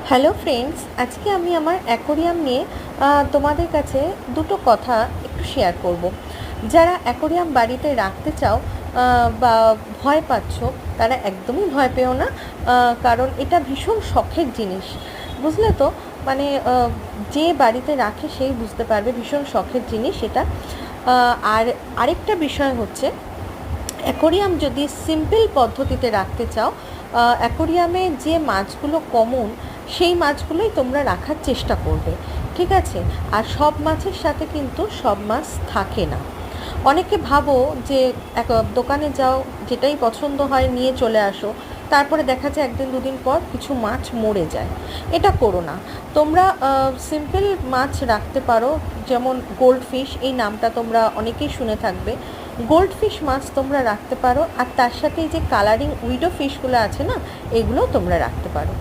Hello friends, আজকে আমি আমার অ্যাকোরিয়াম নিয়ে তোমাদের কাছে দুটো কথা একটু শেয়ার করব। যারা অ্যাকোরিয়াম বাড়িতে রাখতে চাও বা ভয় পাচ্ছ, তারা একদমই ভয় পেও না। কারণ এটা ভীষণ শখের জিনিস, বুঝলে তো? মানে যে বাড়িতে রাখে সেই বুঝতে পারবে, ভীষণ শখের জিনিস এটা। আর আরেকটা বিষয় হচ্ছে, অ্যাকোরিয়াম যদি সিম্পল পদ্ধতিতে রাখতে চাও, অ্যাকোরিয়ামে যে মাছগুলো কমন সেই মাছগুলোই তোমরা রাখার চেষ্টা করবে, ঠিক আছে? আর সব মাছের সাথে কিন্তু সব মাছ থাকে না। অনেকে ভাবো যে দোকানে যাও, যেটাই পছন্দ হয় নিয়ে চলে আসো, তারপরে দেখা যায় একদিন দুদিন পর কিছু মাছ মরে যায়। এটা করো না। তোমরা সিম্পল মাছ রাখতে পারো, যেমন গোল্ড ফিশ, এই নামটা তোমরা অনেকেই শুনে থাকবে। গোল্ড ফিশ মাছ তোমরা রাখতে পারো, আর তার সাথে এই যে কালারিং উইডো ফিশগুলো আছে না, এগুলোও তোমরা রাখতে পারো।